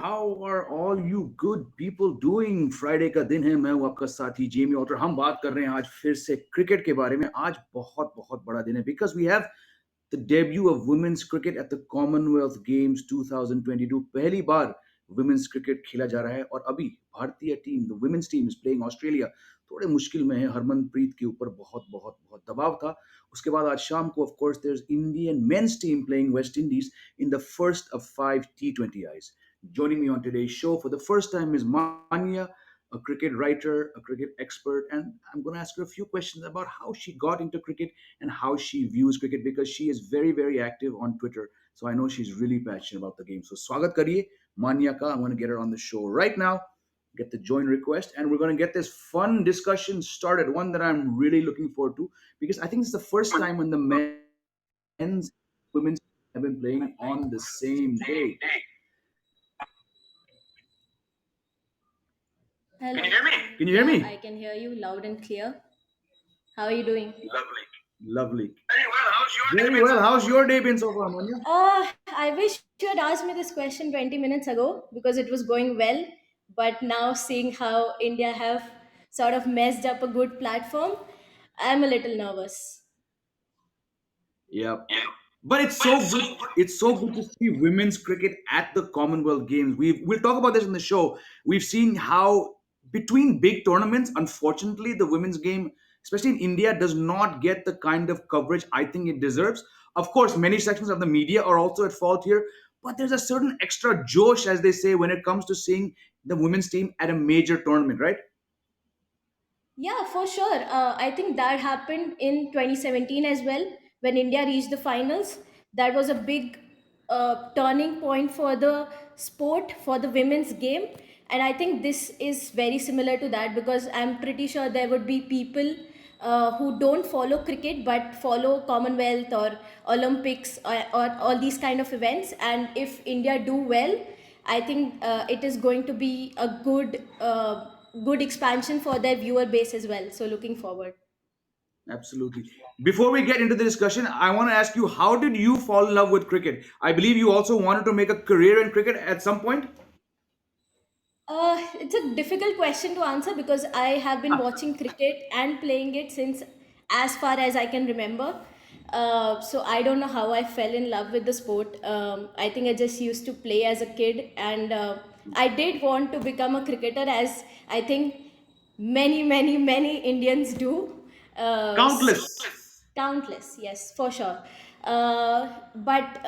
how are all you good people doing? Friday का दिन है, मैं हूं आपका साथी जेमी ऑटर। हम बात कर रहे हैं आज फिर से क्रिकेट के बारे में। आज बहुत बहुत बड़ा दिन है because we have the debut of women's cricket at the Commonwealth Games 2022. पहली बार women's cricket खेला जा रहा है और अभी भारतीय team, the women's team is playing Australia, थोड़े मुश्किल में है। हरमनप्रीत के ऊपर बहुत बहुत बहुत दबाव था। उसके बाद आज शाम को of course there's Indian men's team playing West Indies in the first of 5 T20Is. Joining me on today's show for the first time is Manya, a cricket writer, a cricket expert, and I'm going to ask her a few questions about how she got into cricket and how she views cricket because she is very, very active on Twitter. So I know she's really passionate about the game. So swagat kariye Manya ka. I'm going to get her on the show right now, get the join request, and we're going to get this fun discussion started. One that I'm really looking forward to because I think it's the first time when the men's women's have been playing on the same day. Hello. Can you hear Yeah, me? I can hear you loud and clear. How are you doing? Lovely. Very well. How's your day been so far, Manya? I wish you had asked me this question 20 minutes ago because it was going well. But now, seeing how India have sort of messed up a good platform, I'm a little nervous. Yep. But it's so good. It's so good to see women's cricket at the Commonwealth Games. We'll talk about this in the show. We've seen how between big tournaments, unfortunately, the women's game, especially in India, does not get the kind of coverage I think it deserves. Of course, many sections of the media are also at fault here, but there's a certain extra josh, as they say, when it comes to seeing the women's team at a major tournament, right? Yeah, for sure. I think that happened in 2017 as well when India reached the finals. That was a big turning point for the sport, for the women's game. And I think this is very similar to that because I'm pretty sure there would be people who don't follow cricket but follow Commonwealth or Olympics or all these kind of events. And if India do well, I think it is going to be a good expansion for their viewer base as well. So looking forward. Absolutely. Before we get into the discussion, I want to ask you, how did you fall in love with cricket? I believe you also wanted to make a career in cricket at some point. It's a difficult question to answer because I have been watching cricket and playing it since as far as I can remember. So I don't know how I fell in love with the sport. I think I just used to play as a kid, and I did want to become a cricketer, as I think many Indians do. So Countless. countless, yes, for sure. But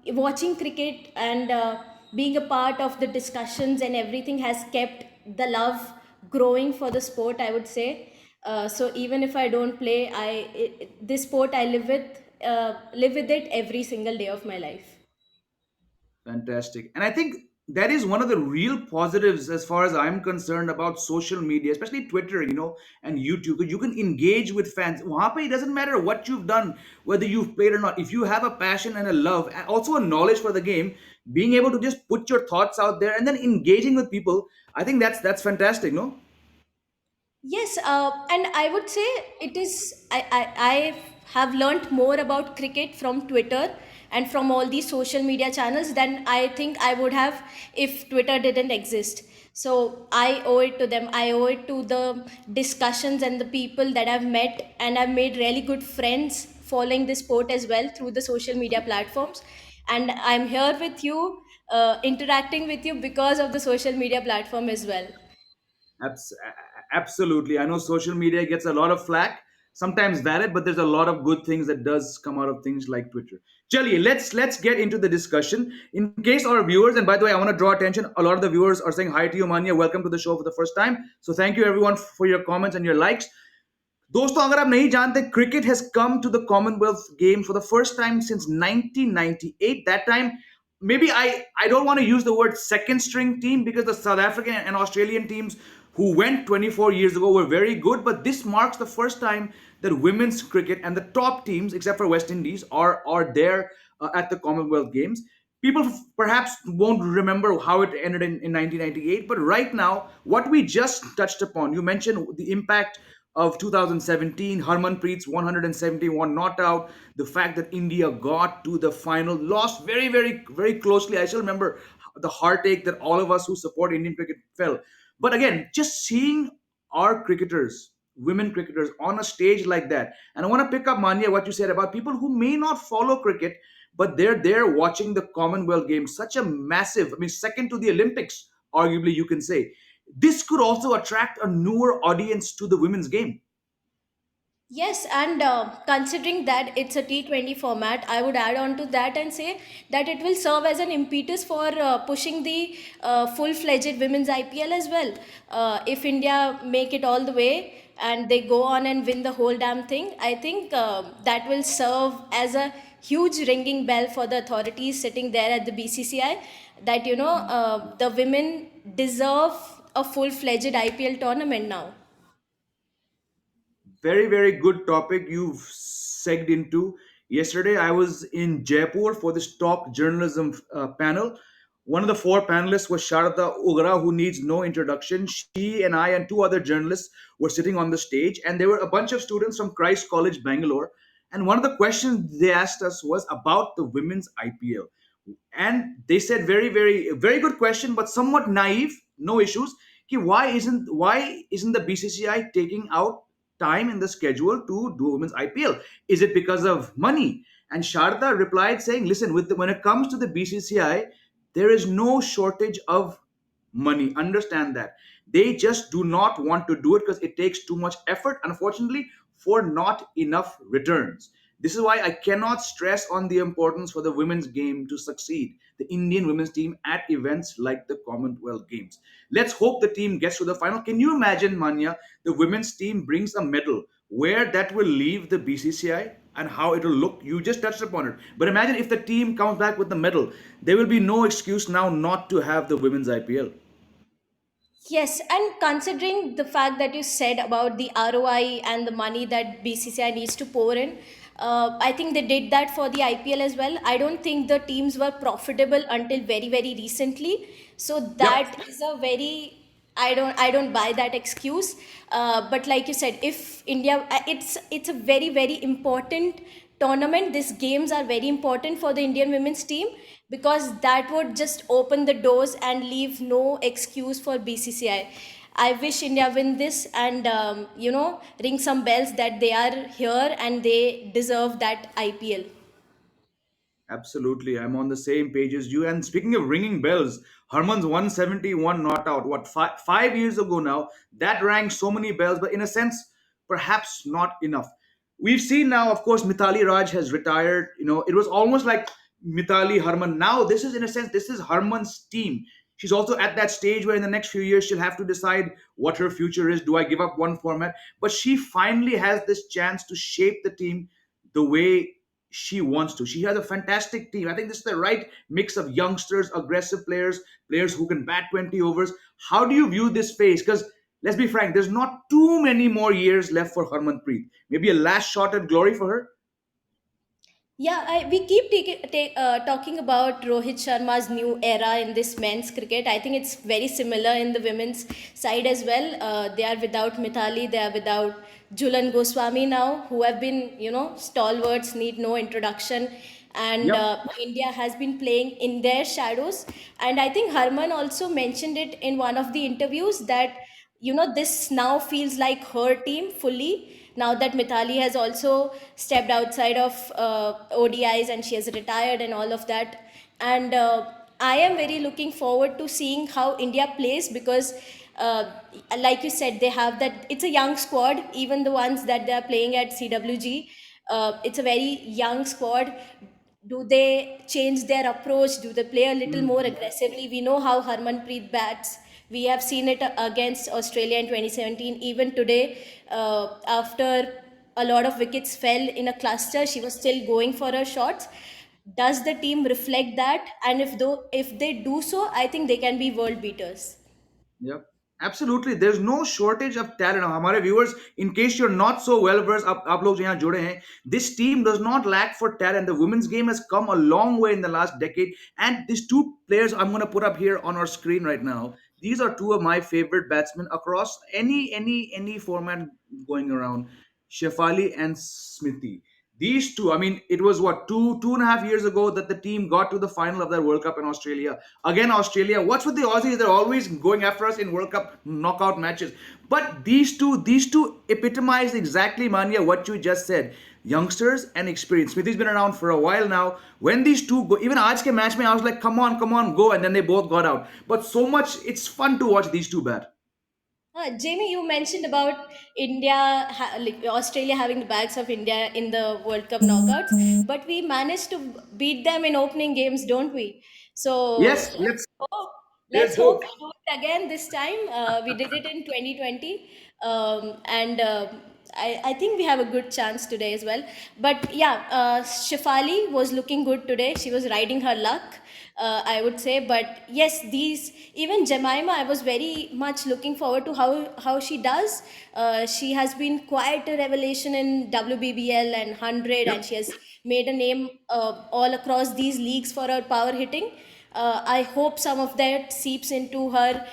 watching cricket and being a part of the discussions and everything has kept the love growing for the sport, I would say. So even if I don't play, this sport I live with it every single day of my life. Fantastic. And I think that is one of the real positives as far as I'm concerned about social media, especially Twitter, and YouTube. Because you can engage with fans. Wahan pe it doesn't matter what you've done, whether you've played or not. If you have a passion and a love, and also a knowledge for the game, being able to just put your thoughts out there and then engaging with people, I think that's fantastic, no? Yes, and I would say it is. I have learned more about cricket from Twitter and from all these social media channels than I think I would have if Twitter didn't exist. So I owe it to them. I owe it to the discussions and the people that I've met, and I've made really good friends following this sport as well through the social media platforms. And I'm here with you, interacting with you because of the social media platform as well. Absolutely. I know social media gets a lot of flack, sometimes valid, but there's a lot of good things that does come out of things like Twitter. Chaliye, let's get into the discussion. In case our viewers, and by the way, I want to draw attention. A lot of the viewers are saying hi to you, Manya. Welcome to the show for the first time. So thank you everyone for your comments and your likes. दोस्तों अगर आप नहीं जानते cricket has come to the Commonwealth Games for the first time since 1998. That time, maybe I don't want to use the word second string team because the South African and Australian teams who went 24 years ago were very good, but this marks the first time that women's cricket and the top teams, except for West Indies, are there at the Commonwealth Games. People perhaps won't remember how it ended in 1998, but right now, what we just touched upon, you mentioned the impact of 2017, Harmanpreet's 171 not out, the fact that India got to the final, lost very, very, very closely. I still remember the heartache that all of us who support Indian cricket felt. But again, just seeing our cricketers, women cricketers, on a stage like that, and I want to pick up, Manya, what you said about people who may not follow cricket, but they're there watching the Commonwealth Games, such a massive, I mean, second to the Olympics, arguably, you can say. This could also attract a newer audience to the women's game. Yes, and considering that it's a T20 format, I would add on to that and say that it will serve as an impetus for pushing the full-fledged women's IPL as well. If India make it all the way and they go on and win the whole damn thing, I think that will serve as a huge ringing bell for the authorities sitting there at the BCCI that the women deserve a full-fledged IPL tournament now. Very, very good topic you've segged into. Yesterday, I was in Jaipur for this top journalism panel. One of the four panelists was Sharada Ugra, who needs no introduction. She and I and two other journalists were sitting on the stage, and there were a bunch of students from Christ College, Bangalore. And one of the questions they asked us was about the women's IPL. And they said, very good question, but somewhat naive, no issues. Ki why isn't the BCCI taking out time in the schedule to do women's IPL? Is it because of money? And Sharda replied saying, listen, when it comes to the BCCI, there is no shortage of money. Understand that. They just do not want to do it because it takes too much effort, unfortunately, for not enough returns. This is why I cannot stress on the importance for the women's game to succeed, the Indian women's team at events like the Commonwealth Games. Let's hope the team gets to the final. Can you imagine, Manya, the women's team brings a medal, where that will leave the BCCI and how it will look? You just touched upon it. But imagine if the team comes back with the medal, there will be no excuse now not to have the women's IPL. Yes, and considering the fact that you said about the ROI and the money that BCCI needs to pour in, I think they did that for the IPL as well. I don't think the teams were profitable until very, very recently. So Yep. that is a very I don't buy that excuse. But like you said, if India, it's a very, very important tournament. These games are very important for the Indian women's team because that would just open the doors and leave no excuse for BCCI. I wish India win this and ring some bells that they are here and they deserve that IPL. Absolutely, I'm on the same page as you. And speaking of ringing bells, Harman's 171 not out. What, 5 years ago now? That rang so many bells, but in a sense, perhaps not enough. We've seen now, of course, Mithali Raj has retired. It was almost like Mithali Harman. Now, this is in a sense, this is Harman's team. She's also at that stage where in the next few years she'll have to decide what her future is. Do I give up one format? But she finally has this chance to shape the team the way she wants to. She has a fantastic team. I think this is the right mix of youngsters, aggressive players, players who can bat 20 overs. How do you view this phase? Because let's be frank, there's not too many more years left for Harmanpreet. Maybe a last shot at glory for her. Yeah, we keep talking about Rohit Sharma's new era in this men's cricket. I think it's very similar in the women's side as well. They are without Mithali, they are without Julan Goswami now, who have been, stalwarts, need no introduction. And Yep. India has been playing in their shadows. And I think Harman also mentioned it in one of the interviews that this now feels like her team fully now that Mithali has also stepped outside of ODIs and she has retired and all of that. And I am very looking forward to seeing how India plays because, like you said, they have that. It's a young squad, even the ones that they are playing at CWG. It's a very young squad. Do they change their approach? Do they play a little more aggressively? We know how Harmanpreet bats. We have seen it against Australia in 2017. Even today, after a lot of wickets fell in a cluster, she was still going for her shots. Does the team reflect that? And if they do so, I think they can be world beaters. Yep. Absolutely. There's no shortage of talent. हमारे viewers, in case you're not so well versed, आप लोग जो यहाँ जुड़े हैं, this team does not lack for talent. The women's game has come a long way in the last decade. And these two players I'm going to put up here on our screen right now, these are two of my favorite batsmen across any format going around. Shefali and Smithy. These two, I mean, it was what, 2.5 years ago that the team got to the final of that World Cup in Australia. Again, Australia. What's with the Aussies? They're always going after us in World Cup knockout matches. But these two epitomize exactly, Manya, what you just said. Youngsters and experience. Smithy's been around for a while now. When these two go, even aaj ke match mein, I was like, come on, go, and then they both got out. But so much, it's fun to watch these two bat. Jamie, you mentioned about like Australia having the bags of India in the World Cup knockouts, but we managed to beat them in opening games, don't we? So Yes, let's hope, let's let's hope hope. we do it again this time. We did it in 2020, and I think we have a good chance today as well. But yeah, Shafali was looking good today. She was riding her luck, I would say. But yes, these even Jemima, I was very much looking forward to how she does. She has been quite a revelation in WBBL and 100, Yep. and she has made a name all across these leagues for her power hitting. I hope some of that seeps into her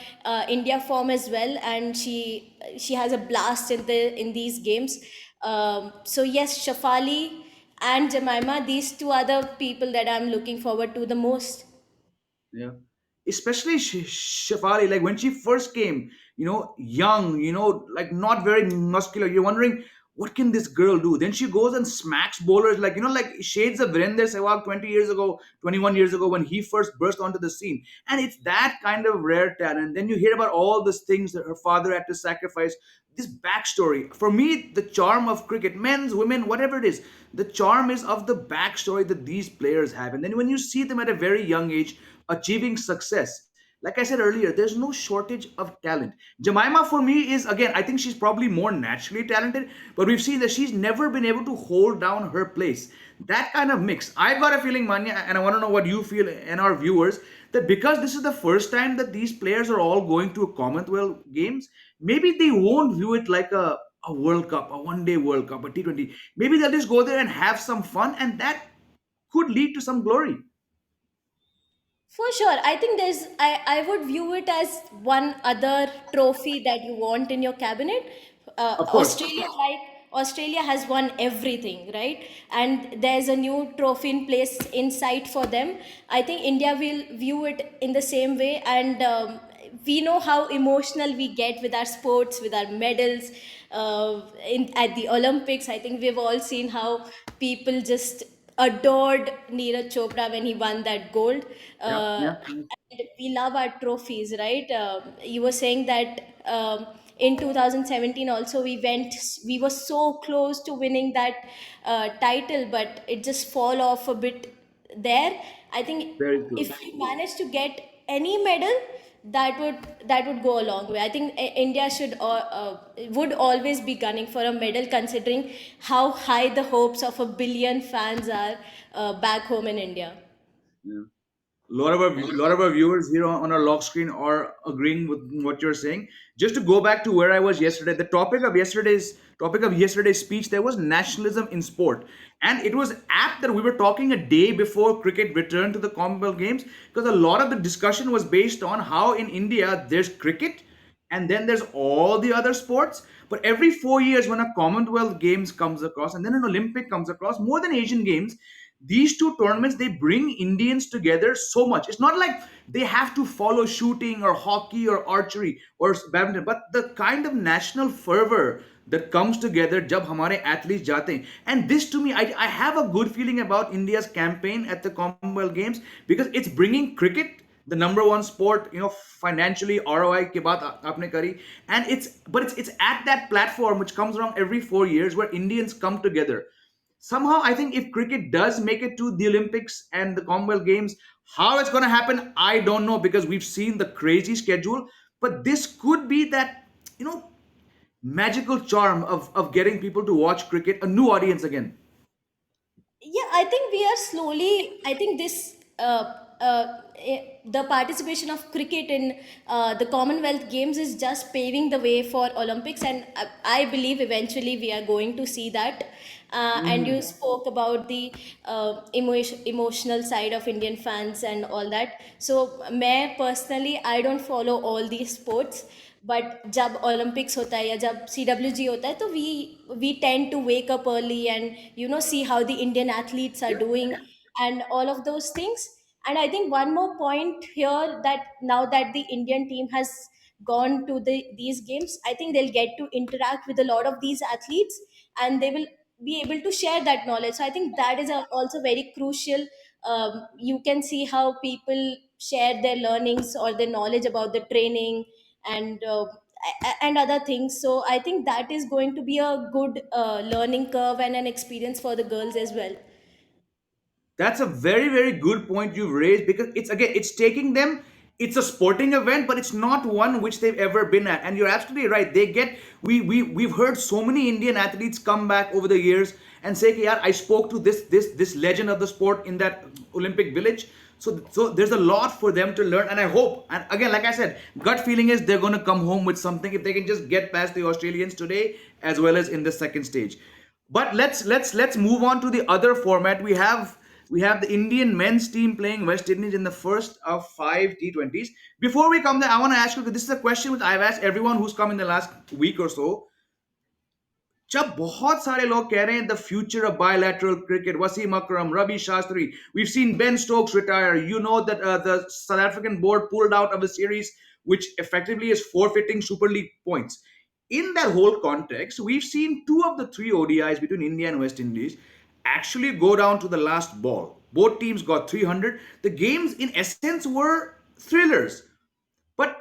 India form as well, and she has a blast in these games. So yes, Shafali and Jemima, these two other people that I'm looking forward to the most. Yeah. Especially Shafali, like when she first came, young, like not very muscular. You're wondering, what can this girl do? Then she goes and smacks bowlers like, like shades of Virender Sehwag 20 years ago, 21 years ago when he first burst onto the scene. And it's that kind of rare talent. Then you hear about all these things that her father had to sacrifice. This backstory. For me, the charm of cricket, men's, women, whatever it is, the charm is of the backstory that these players have. And then when you see them at a very young age, achieving success. Like I said earlier, there's no shortage of talent. Jemima, for me, is again, I think she's probably more naturally talented, but we've seen that she's never been able to hold down her place. That kind of mix. I've got a feeling, Manya, and I want to know what you feel and our viewers, that because this is the first time that these players are all going to a Commonwealth Games, maybe they won't view it like a World Cup, a one-day World Cup, a T20. Maybe they'll just go there and have some fun, and that could lead to some glory. For sure. I think I would view it as one other trophy that you want in your cabinet. Of course. Australia has won everything, right? And there's a new trophy in place in sight for them. I think India will view it in the same way. And we know how emotional we get with our sports, with our medals. At the Olympics, I think we've all seen how people just adored Neeraj Chopra when he won that gold. Yeah, Uh, yeah. and we love our trophies, right? You were saying that in 2017 also we were so close to winning that title, but it just fall off a bit there. I think Very close. if we manage to get any medal, that would go a long way. I think India would always be gunning for a medal, considering how high the hopes of 1 billion fans are back home in India. Yeah. A lot of our viewers here on our lock screen are agreeing with what you're saying. Just to go back to where I was yesterday, the topic of yesterday's speech, there was nationalism in sport, and it was apt that we were talking a day before cricket returned to the Commonwealth Games, because a lot of the discussion was based on how in India there's cricket and then there's all the other sports. But every 4 years, when a Commonwealth Games comes across and then an Olympic comes across, more than Asian Games, these two tournaments, they bring Indians together so much. It's not like they have to follow shooting or hockey or archery or badminton, but the kind of national fervor that comes together jab hamare athletes jate hain. And this, to me, I have a good feeling about India's campaign at the Commonwealth Games, because it's bringing cricket, the number one sport, financially ROI ke baat aapne kari, and it's at that platform which comes around every 4 years where Indians come together. Somehow, I think if cricket does make it to the Olympics and the Commonwealth Games, how it's going to happen, I don't know, because we've seen the crazy schedule. But this could be that, you know magical charm of getting people to watch cricket, a new audience again. Yeah, I think we are slowly. I think the participation of cricket in the Commonwealth Games is just paving the way for Olympics, and I believe eventually we are going to see that. And you Mhm. spoke about the emotional side of Indian fans and all that. So, me personally, I don't follow all these sports, but जब Olympics होता है या जब CWG होता है तो we tend to wake up early and see how the Indian athletes are doing and all of those things. And I think one more point here, that now that the Indian team has gone to these games, I think they'll get to interact with a lot of these athletes, and they will be able to share that knowledge. So I think that is also very crucial. You can see how people share their learnings or their knowledge about the training and and other things. So I think that is going to be a good learning curve and an experience for the girls as well. That's a very, very good point you've raised, because it's again, it's taking them. It's a sporting event, but it's not one which they've ever been at. And you're absolutely right. They get we've heard so many Indian athletes come back over the years and say, "Yeah, I spoke to this legend of the sport in that Olympic village." So there's a lot for them to learn, and I hope. And again, like I said, gut feeling is they're going to come home with something if they can just get past the Australians today, as well as in the second stage. But let's move on to the other format. We have the Indian men's team playing West Indies in the first of five T20s. Before we come there, I want to ask you. This is a question which I've asked everyone who's come in the last week or so. जब बहुत सारे लोग कह रहे हैं the future of bilateral cricket, Wasim Akram, Ravi Shastri, we've seen Ben Stokes retire. You know that the South African board pulled out of the series, which effectively is forfeiting Super League points. In that whole context, we've seen two of the three ODIs between India and West Indies actually go down to the last ball. Both teams got 300. The games, in essence, were thrillers. But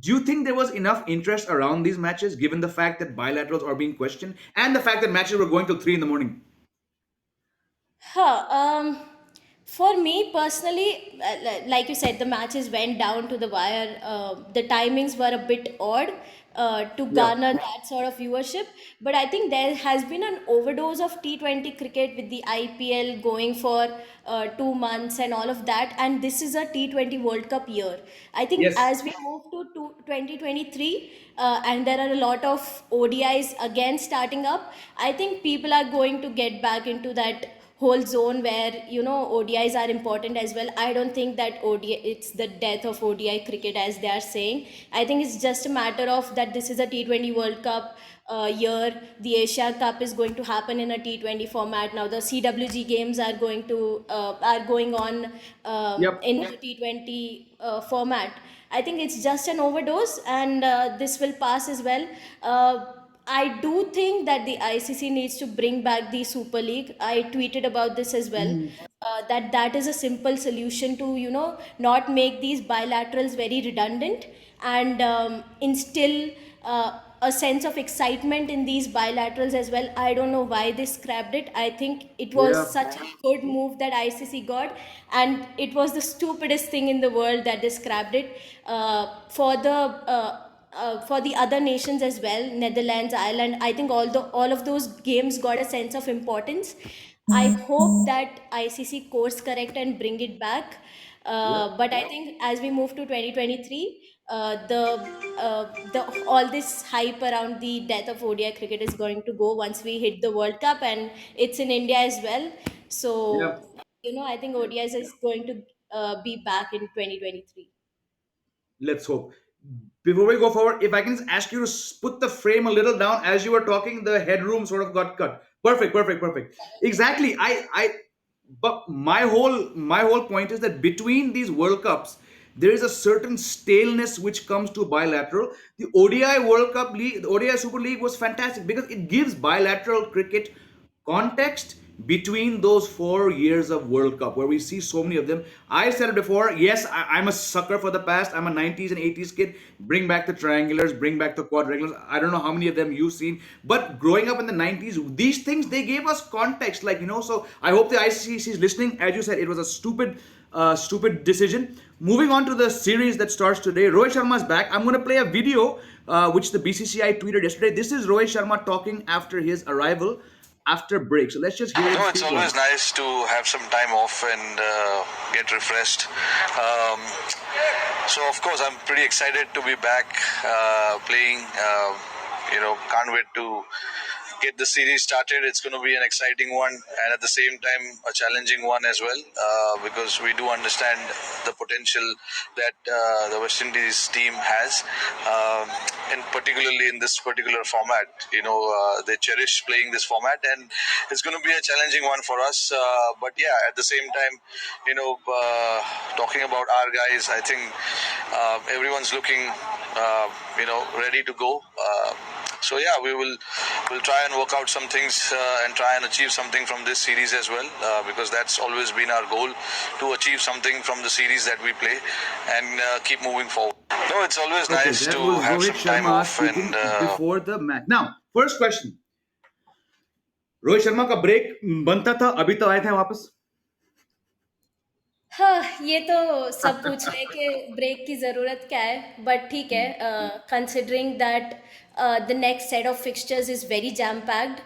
do you think there was enough interest around these matches, given the fact that bilaterals are being questioned and the fact that matches were going till 3 in the morning? Huh, for me personally, like you said, the matches went down to the wire. The timings were a bit odd to Yeah. garner that sort of viewership. But I think there has been an overdose of T20 cricket with the IPL going for 2 months and all of that. And this is a T20 World Cup year. I think Yes. as we move to 2023, and there are a lot of ODIs again starting up, I think people are going to get back into that whole zone where ODIs are important as well. I don't think that ODI, it's the death of ODI cricket as they are saying. I think it's just a matter of that this is a T20 World Cup year. The Asia Cup is going to happen in a T20 format. Now the CWG games are going on Yep. in the T20 format. I think it's just an overdose, and this will pass as well. I do think that the ICC needs to bring back the Super League. I tweeted about this as well. That is a simple solution to not make these bilaterals very redundant, and instill a sense of excitement in these bilaterals as well. I don't know why they scrapped it. I think it was Yeah. such a good move that ICC got, and it was the stupidest thing in the world that they scrapped it. For the other nations as well, Netherlands, Ireland, I think all of those games got a sense of importance. I hope that ICC course correct and bring it back. Yep. But I think as we move to 2023, the all this hype around the death of ODI cricket is going to go once we hit the World Cup, and it's in India as well. So Yep. I think ODIs is going to be back in 2023. Let's hope. Before we go forward, if I can just ask you to put the frame a little down as you were talking, the headroom sort of got cut. Perfect, perfect, perfect. Exactly. But my whole point is that between these World Cups, there is a certain staleness which comes to bilateral. The ODI World Cup League, the ODI Super League was fantastic because it gives bilateral cricket context between those 4 years of World Cup where we see so many of them. I said it before. Yes, I'm a sucker for the past. I'm a 90s and 80s kid. Bring back the triangulars, bring back the quadrangulars. I don't know how many of them you've seen, but growing up in the 90s, these things they gave us context. So I hope the ICC is listening. As you said, it was a stupid decision. Moving on to the series that starts today. Rohit Sharma is back. I'm going to play a video which the BCCI tweeted yesterday. This is Rohit Sharma talking after his arrival after break. So let's just hear it. It's always nice to have some time off and get refreshed. So of course, I'm pretty excited to be back playing. Can't wait to get the series started. It's going to be an exciting one, and at the same time a challenging one as well, because we do understand the potential that the West Indies team has, and particularly in this particular format. They cherish playing this format, and it's going to be a challenging one for us. But yeah, at the same time, talking about our guys, I think everyone's looking, ready to go. So yeah, we'll try and work out some things, and try and achieve something from this series as well, because that's always been our goal, to achieve something from the series that we play, and keep moving forward. No, it's always Okay, nice to that was have Rohit some time Sharma off, and speaking before the match. Now, first question. Rohit Sharma का break बनता था, अभी तो आए थे वापस. हाँ, ये तो सब पूछ रहे हैं कि ब्रेक की ज़रूरत क्या है, बट ठीक है, considering that the next set of fixtures is very jam packed,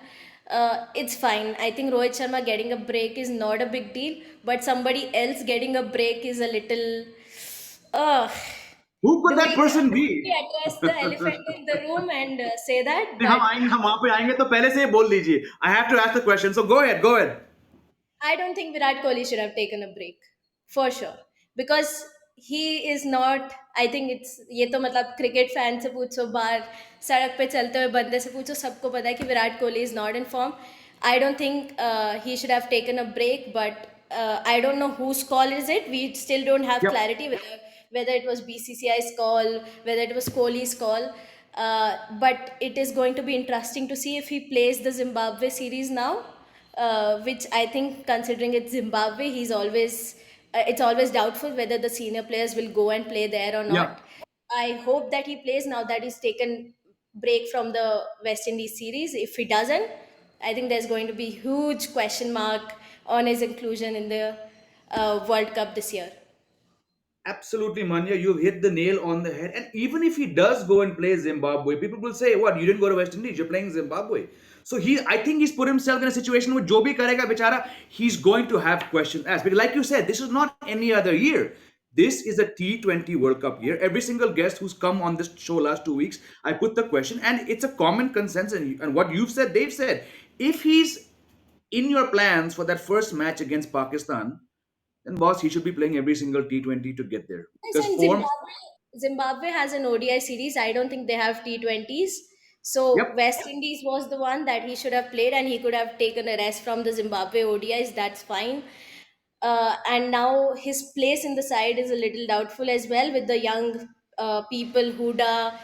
it's fine. I think Rohit Sharma getting a break is not a big deal, but somebody else getting a break is a little. Uh, Who could do that we person do we be? address the elephant in the room and say that? नहीं, हम That आएंगे, हम वहां पे आएंगे तो पहले से ही बोल दीजिए. I have to ask the question, so go ahead, go ahead. I don't think Virat Kohli should have taken a break for sure, because he is not. I think it's ये तो मतलब क्रिकेट फैन से पूछो, बाहर सड़क पे चलते हुए बंदे से पूछो, सबको पता है कि Virat Kohli is not in form. I don't think he should have taken a break, but I don't know whose call is it. We still don't have Yep. clarity whether it was BCCI's call, whether it was Kohli's call. But it is going to be interesting to see if he plays the Zimbabwe series now, which I think, considering it's Zimbabwe, it's always doubtful whether the senior players will go and play there or Yeah. not. I hope that he plays now that he's taken break from the West Indies series. If he doesn't, I think there's going to be huge question mark on his inclusion in the World Cup this year. Absolutely, Manya, you've hit the nail on the head. And even if he does go and play Zimbabwe, people will say, "What? You didn't go to West Indies? You're playing Zimbabwe." So I think he's put himself in a situation where jo bhi karega bechara, he's going to have questions asked. Because, like you said, this is not any other year. This is a T20 World Cup year. Every single guest who's come on this show last 2 weeks, I put the question, and it's a common consensus. And what you've said, they've said. If he's in your plans for that first match against Pakistan, then boss, he should be playing every single T20 to get there. Yes, Because and form, Zimbabwe has an ODI series. I don't think they have T20s. So yep, West Indies was the one that he should have played, and he could have taken a rest from the Zimbabwe ODIs. That's fine. And now his place in the side is a little doubtful as well, with the young people, Huda,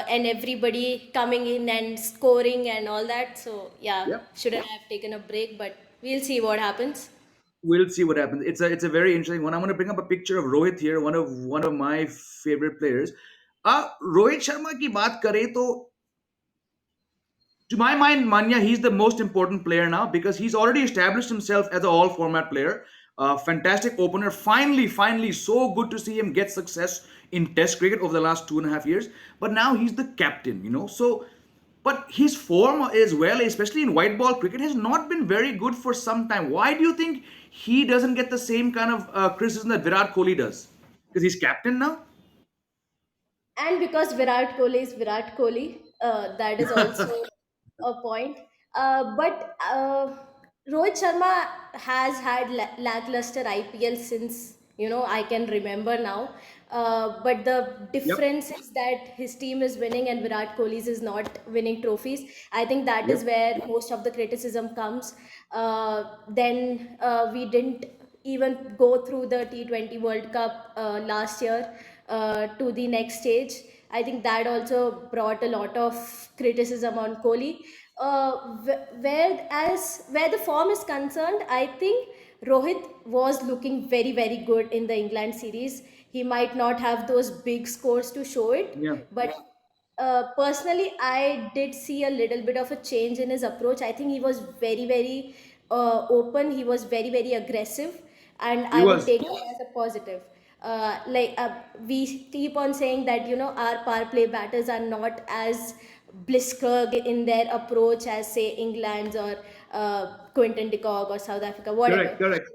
and everybody coming in and scoring and all that. So yeah, yep. shouldn't have taken a break, but we'll see what happens. We'll see what happens. It's a very interesting one. I'm going to bring up a picture of Rohit here, one of my favorite players. Rohit Sharma की बात करें तो, to my mind, Manya, he's the most important player now because he's already established himself as an all format player. Fantastic opener. Finally, so good to see him get success in Test cricket over the last 2.5 years. But now he's the captain. So, but his form as well, especially in white ball cricket, has not been very good for some time. Why do you think he doesn't get the same kind of criticism that Virat Kohli does? Because he's captain now? And because Virat Kohli is Virat Kohli, that is also a point. But Rohit Sharma has had lackluster IPL since I can remember now. But the Yep, difference is that his team is winning and Virat Kohli's is not winning trophies. I think that is yep, where most of the criticism comes. Then we didn't even go through the T20 World Cup last year to the next stage. I think that also brought a lot of criticism on Kohli. Where the form is concerned, I think Rohit was looking very very good in the England series. He might not have those big scores to show it, yeah. but personally, I did see a little bit of a change in his approach. I think he was very, very open. He was very, very aggressive, and He I would was. take it as a positive. We keep on saying that our power play batters are not as blitzkrieg in their approach as say England's or Quinton de Kock or South Africa, Correct, whatever. correct.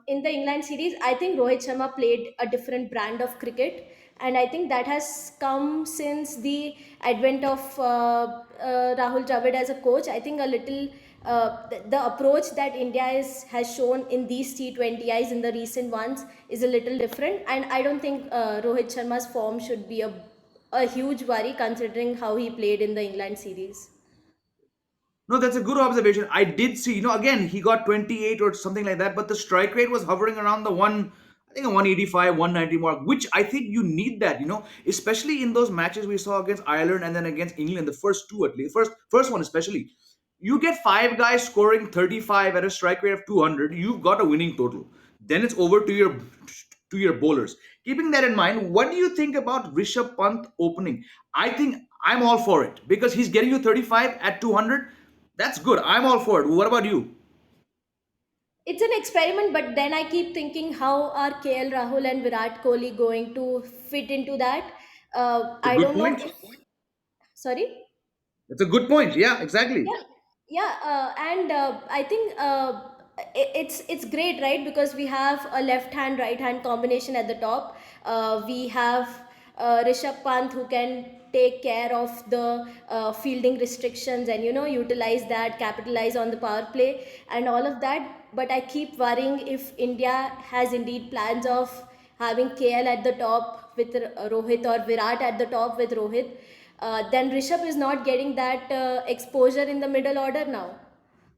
in the England series, I think Rohit Sharma played a different brand of cricket, and I think that has come since the advent of Rahul Dravid as a coach. I think a little the approach that India has shown in these T20Is in the recent ones is a little different, and I don't think Rohit Sharma's form should be a huge worry considering how he played in the England series. No, that's a good observation. I did see, again, he got 28 or something like that, but the strike rate was hovering around the I think a 185, 190 mark, which I think you need that, especially in those matches we saw against Ireland and then against England, the first two at least, first one especially. You get five guys scoring 35 at a strike rate of 200, you've got a winning total. Then it's over to your bowlers. Keeping that in mind, what do you think about Rishabh Pant opening? I think I'm all for it because he's getting you 35 at 200. That's good. I'm all for it. What about you? It's an experiment, but then I keep thinking, how are KL Rahul and Virat Kohli going to fit into that? It's a I good don't know point. if, sorry. It's a good point. Yeah, exactly. Yeah, yeah, and I think it's great, right? Because we have a left hand right hand combination at the top. We have Rishabh Pant who can take care of the fielding restrictions and utilize that, capitalize on the power play and all of that. But I keep worrying if India has indeed plans of having KL at the top with Rohit, or Virat at the top with Rohit, then Rishabh is not getting that exposure in the middle order now.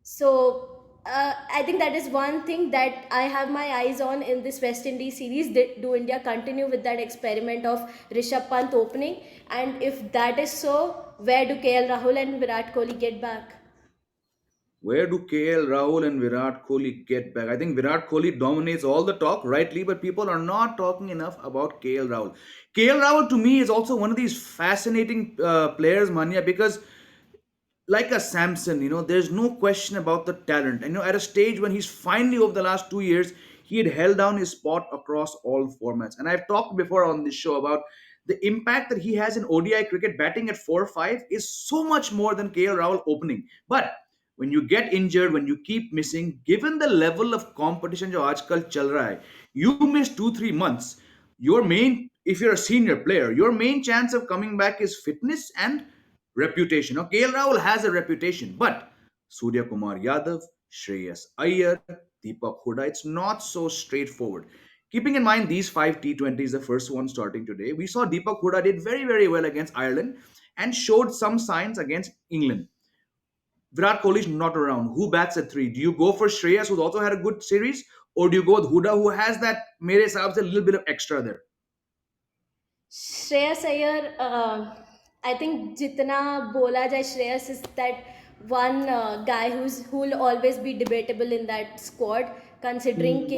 So I think that is one thing that I have my eyes on in this West Indies series. Do India continue with that experiment of Rishabh Pant opening? And if that is so, where do KL Rahul and Virat Kohli get back? Where do KL Rahul and Virat Kohli get back? I think Virat Kohli dominates all the talk, rightly, but people are not talking enough about KL Rahul. KL Rahul to me is also one of these fascinating players, Manya, because like a Samson, there's no question about the talent. And at a stage when he's finally over the last 2 years, he had held down his spot across all formats. And I've talked before on this show about the impact that he has in ODI cricket. Batting at 4-5 is so much more than KL Rahul opening. But when you get injured, when you keep missing, given the level of competition जो आजकल चल रहा है, you miss 2-3 months. Your main, if you're a senior player, your main chance of coming back is fitness and reputation. Now, KL Rahul has a reputation, but Surya Kumar Yadav, Shreyas Iyer, Deepak Huda, it's not so straightforward. Keeping in mind these five T20s, the first one starting today, we saw Deepak Huda did very, very well against Ireland and showed some signs against England. Virat Kohli is not around. Who bats at three? Do you go for Shreyas, who's also had a good series, or do you go with Huda, who has that, mere hisab se, a little bit of extra there? Shreyas Iyer, I think jitna bola jai Shreyas is that one guy who'll always be debatable in that squad, considering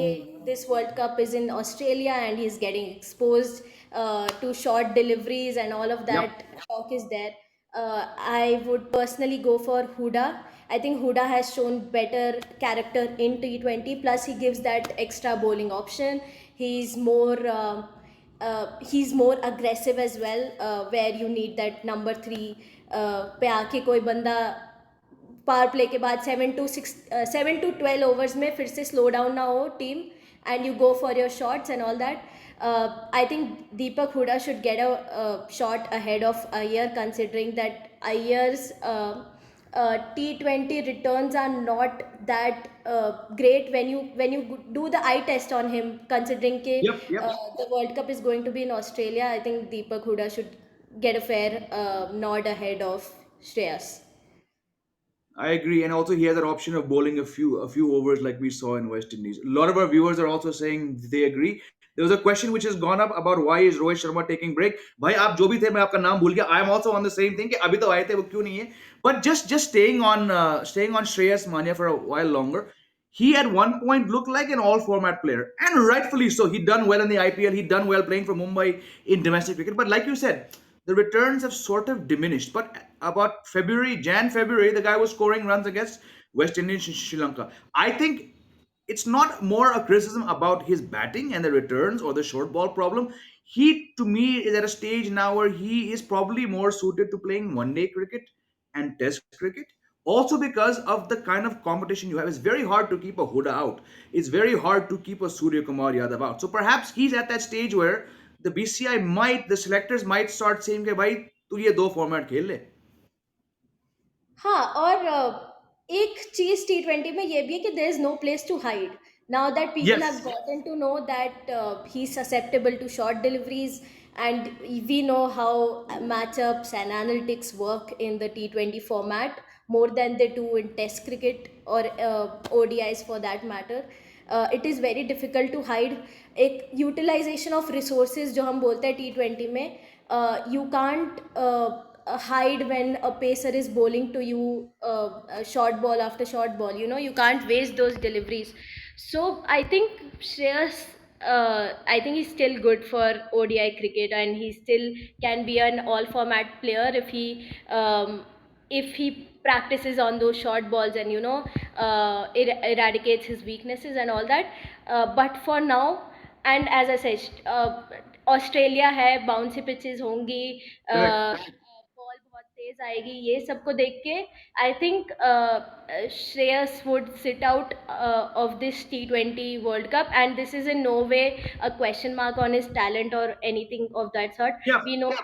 this World Cup is in Australia and he's getting exposed to short deliveries and all of Yep. that talk is there. I would personally go for Huda. I think Huda has shown better character in T20. Plus, he gives that extra bowling option. He's more aggressive as well, where you need that number three पे आके कोई बंदा power play के बाद 7 to 12 overs में फिर से slow down ना हो team and you go for your shots and all that. I think Deepak Huda should get a shot ahead of Iyer, considering that Iyer's T20 returns are not that great when you do the eye test on him. Considering Yep. that Yep. the World Cup is going to be in Australia, I think Deepak Huda should get a fair nod ahead of Shreyas. I agree, and also he has an option of bowling a few overs like we saw in West Indies. A lot of our viewers are also saying they agree. There was a question which has gone up about why is Rohit Sharma taking break. भाई आप जो भी थे मैं आपका नाम भूल गया. I am also on the same thing कि अभी तो आए थे वो क्यों नहीं है. But just staying on Shreyas Manya for a while longer. He at one point looked like an all-format player, and rightfully so. He'd done well in the IPL. He'd done well playing for Mumbai in domestic cricket. But like you said, the returns have sort of diminished. But about February, the guy was scoring runs against West Indies and Sri Lanka. I think it's not more a criticism about his batting and the returns or the short ball problem. He, to me, is at a stage now where he is probably more suited to playing one day cricket and test cricket. Also, because of the kind of competition you have, it's very hard to keep a Huda out. It's very hard to keep a Surya Kumar Yadav out. So perhaps he's at that stage where the BCI might, the selectors might start saying, "Ke bhai, tu ye do format khel le." हाँ, और एक चीज T20 में ये भी है कि there is no place to hide. Now that people have Yes, gotten to know that he's susceptible to short deliveries, and we know how matchups and analytics work in the T20 format more than they do in Test cricket or ODIs for that matter. It is very difficult to hide. एक utilization of resources जो हम बोलते हैं T20 में, you can't hide when a pacer is bowling to you short ball after short ball. You know, you can't waste those deliveries. So I think Shreyas, I think he's still good for ODI cricket, and he still can be an all format player if he practices on those short balls and eradicates his weaknesses and all that. But for now, and as I said, Australia है, bouncy pitches होंगी, correct. Ball बहुत तेज आएगी, ये सबको देख के I think Shreyas would sit out of this T20 world cup, and this is in no way a question mark on his talent और anything of that sort. Yeah, we know he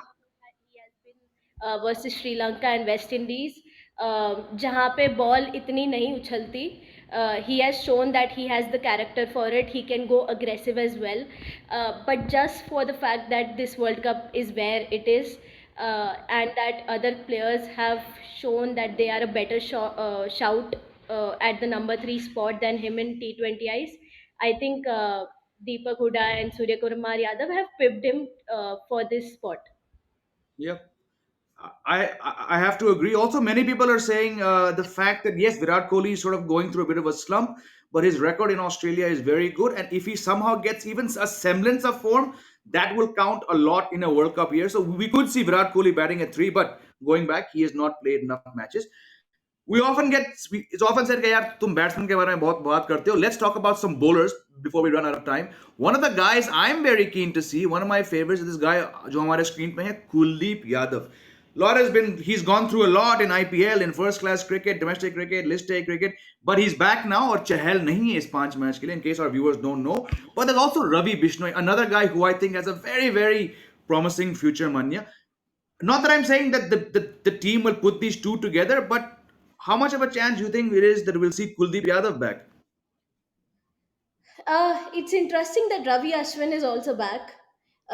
has been versus Sri Lanka and West Indies, जहाँ पे ball इतनी नहीं उछलती. He has shown that he has the character for it. He can go aggressive as well. But just for the fact that this World Cup is where it is, and that other players have shown that they are a better shout at the number three spot than him in T20Is, I think Deepak Huda and Surya Kumar Yadav have pipped him for this spot. yeah. I have to agree. Also, many people are saying the fact that yes, Virat Kohli is sort of going through a bit of a slump, but his record in Australia is very good, and if he somehow gets even a semblance of form, that will count a lot in a World Cup year. So we could see Virat Kohli batting at three, but going back, he has not played enough matches. It's often said कि यार तुम batsman के बारे में बहुत बात करते हो. Let's talk about some bowlers before we run out of time. One of the guys I'm very keen to see, one of my favorites is this guy जो हमारे स्क्रीन पे है, Kuldeep Yadav. He's gone through a lot in IPL, in first class cricket, domestic cricket, list A cricket, but he's back now और चहल नहीं है इस 5 match के लिए, in case our viewers don't know. But there's also Ravi Bishnoi, another guy who I think has a very, very promising future, Manya. Not that I'm saying that the team will put these two together, but how much of a chance do you think it is that we'll see Kuldeep Yadav back? It's interesting that Ravi Ashwin is also back.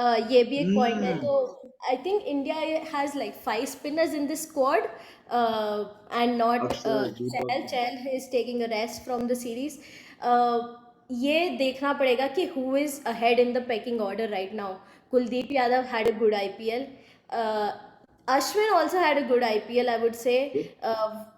ये भी एक point है. Hmm. तो I think India has like five spinners in this squad, and not Akshar, Deepak. Chahal. Chahal is taking a rest from the series. Uh, ये देखना पड़ेगा कि who is ahead in the pecking order right now. Kuldeep Yadav had a good IPL. Uh, Ashwin also had a good IPL, I would say.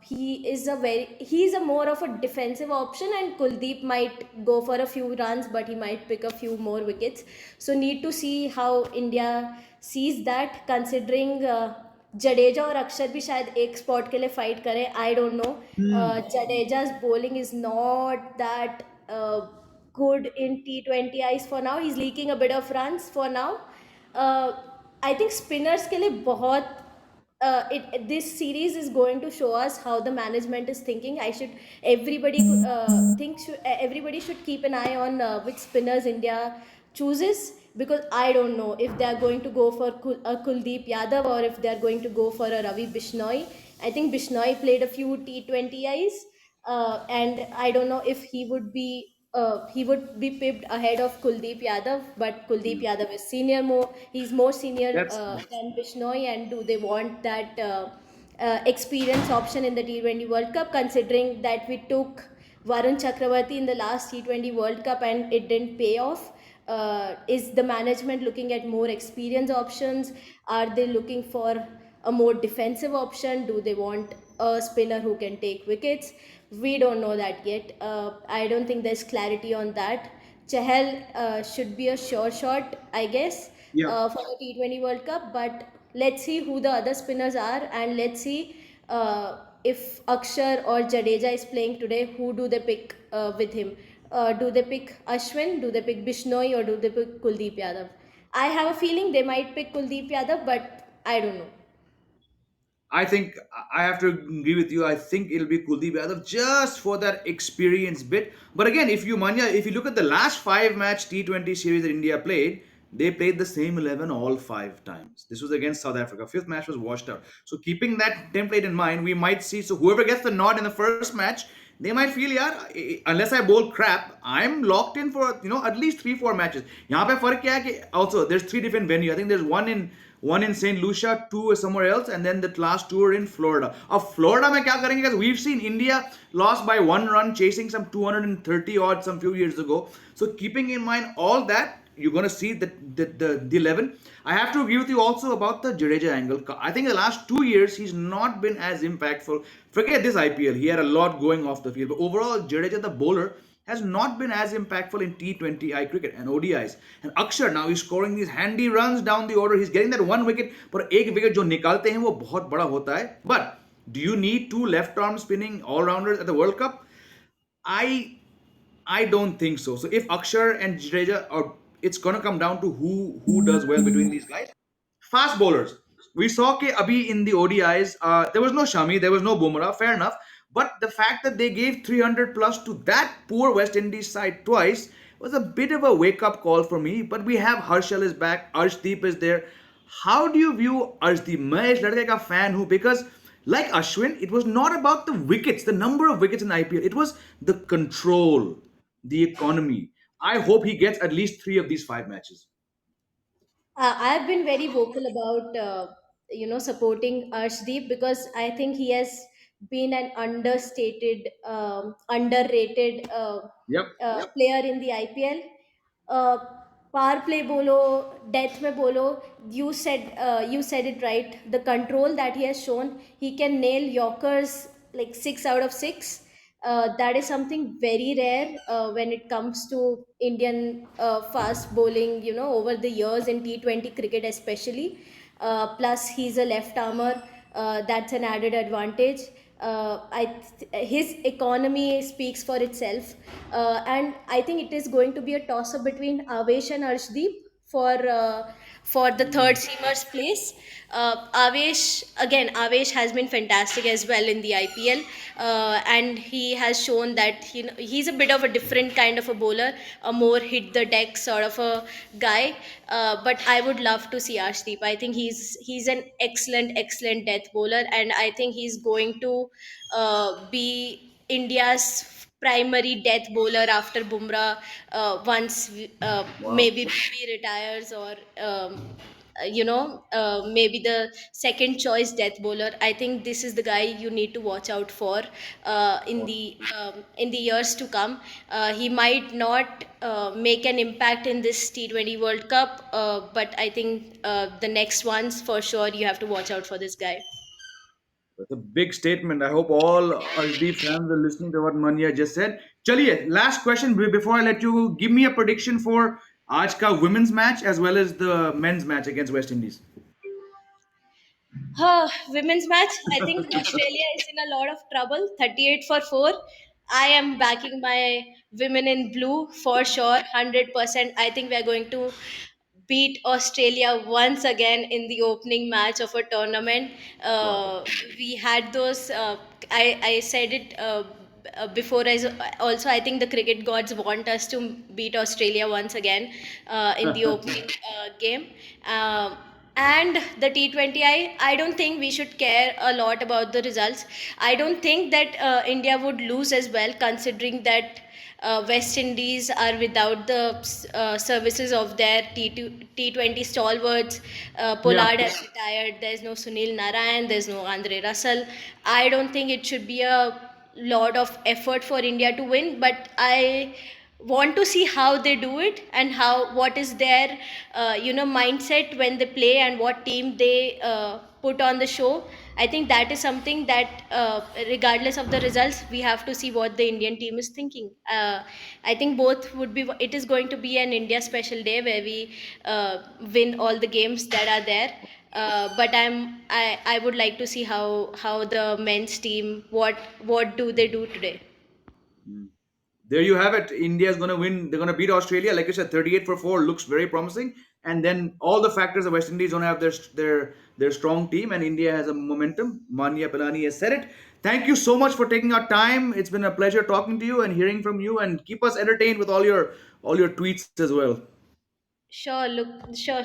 He's a more of a defensive option, and Kuldeep might go for a few runs, but he might pick a few more wickets. So need to see how India sees that, considering Jadeja और अक्षर भी शायद एक spot के लिए fight करें. I don't know. Hmm. जडेजा's bowling is not that good in T20 eyes for now. He's leaking a bit of runs for now. uh, I think spinners के लिए बहुत this series is going to show us how the management is thinking. I should everybody think should, everybody should keep an eye on which spinners India chooses, because I don't know if they are going to go for Kuldeep Yadav or if they are going to go for a Ravi Bishnoi. I think Bishnoi played a few T20Is, and I don't know if he would be pipped ahead of Kuldeep Yadav, but Kuldeep Yadav is senior more. He's more senior That's than Bishnoi, and do they want that experience option in the T20 World Cup? Considering that we took Varun Chakravarti in the last T20 World Cup and it didn't pay off. Is the management looking at more experience options? Are they looking for a more defensive option? Do they want a spinner who can take wickets? We don't know that yet. I don't think there's clarity on that. Chahal should be a sure shot, I guess, yeah. for the T20 World Cup. But let's see who the other spinners are, and let's see if Akshar or Jadeja is playing today. Who do they pick with him? Do they pick Ashwin? Do they pick Bishnoi? Or do they pick Kuldeep Yadav? I have a feeling they might pick Kuldeep Yadav, but I don't know. I think I have to agree with you. I think it'll be Kuldeep Yadav just for that experience bit. But again, if you Manya, if you look at the last five match T20 series that India played, they played the same 11 all five times. This was against South Africa. Fifth match was washed out. So keeping that template in mind, we might see. So whoever gets the nod in the first match, they might feel, yeah, unless I bowl crap, I'm locked in for at least 3-4 matches. यहाँ पे फर्क क्या है कि also there's three different venues. I think there's one in St. Lucia, two is somewhere else, and then the last two are in Florida. Florida में क्या करेंगे? Because we've seen India lost by 1 run chasing some 230 odd some few years ago. So keeping in mind all that, you're going to see the 11. I have to agree with you also about the Jadeja angle. I think the last 2 years he's not been as impactful. Forget this IPL, he had a lot going off the field. But overall, Jadeja, the bowler, has not been as impactful in T20I cricket and ODIs. And Akshar now he's scoring these handy runs down the order. He's getting that one wicket. पर एक wicket जो निकालते हैं वो बहुत बड़ा होता है. But do you need two left arm spinning all rounders at the World Cup? I I don't think so. So if Akshar and Jadeja are, it's gonna come down to who does well between these guys. Fast bowlers. We saw कि अभी in the ODIs, there was no Shami, there was no Bumrah, fair enough. But the fact that they gave 300 plus to that poor West Indies side twice was a bit of a wake up call for me. But we have Harshal is back, Arshdeep is there. How do you view Arshdeep? मैं इस लड़के का fan हूँ because like Ashwin, it was not about the wickets, the number of wickets in IPL. It was the control, the economy. I hope he gets at least three of these five matches. I've been very vocal about supporting Arshdeep because I think he has been an understated, underrated Yep. player in the IPL. Uh, Power play bolo, death में bolo. You said it right. The control that he has shown, he can nail Yorkers like 6 out of 6. That is something very rare when it comes to Indian fast bowling, over the years in T20 cricket, especially. Plus, he's a left armer. That's an added advantage. His economy speaks for itself. And I think it is going to be a toss up between Avesh and Arshdeep for the third seamer's place. Avesh has been fantastic as well in the IPL, and he has shown that he's a bit of a different kind of a bowler, a more hit the deck sort of a guy. But I would love to see Arshdeep. I think he's an excellent death bowler, and I think he's going to be India's primary death bowler after Bumrah once Wow. maybe he retires, or maybe the second choice death bowler. I think this is the guy you need to watch out for in the years to come. He might not make an impact in this T20 World Cup, but I think the next ones for sure you have to watch out for this guy. That's a big statement. I hope all Arshdeep fans are listening to what Manya just said. Chaliye, last question before I let you give me a prediction for आज का women's match as well as the men's match against West Indies. Women's match. I think Australia is in a lot of trouble. 38 for 4. I am backing my women in blue for sure. 100%. I think we are going to beat Australia once again in the opening match of a tournament. Wow. We had those. I said it. Before as also, I think the cricket gods want us to beat Australia once again in the opening game. And the T20I don't think we should care a lot about the results. I don't think that India would lose as well, considering that West Indies are without the services of their T20 stalwarts. Yeah. Pollard has retired. There's no Sunil Narayan. There's no Andre Russell. I don't think it should be a lot of effort for India to win, but I want to see how they do it and what is their mindset when they play and what team they put on the show. I think that is something that regardless of the results, we have to see what the Indian team is thinking. I think both would be, it is going to be an India special day where we win all the games that are there. But I would like to see how the men's team, what do they do today. there you have it. India is going to win. They're going to beat Australia. Like you said, 38-4 looks very promising. And then all the factors, the West Indies don't have their strong team, and India has a momentum. Manya Pilani has said it. Thank you so much for taking our time. It's been a pleasure talking to you and hearing from you, and keep us entertained with all your tweets as well. Sure, look, sure.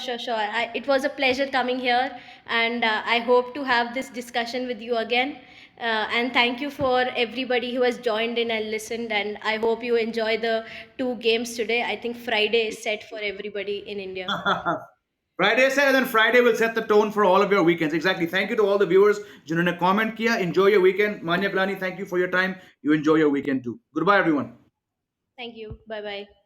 It was a pleasure coming here, and I hope to have this discussion with you again. And thank you for everybody who has joined in and listened. And I hope you enjoy the two games today. I think Friday is set for everybody in India. Friday said, and then Friday will set the tone for all of your weekends. Exactly. Thank you to all the viewers. जिन्होंने comment किया. Enjoy your weekend. Manya Pilani, thank you for your time. You enjoy your weekend too. Goodbye, everyone. Thank you. Bye bye.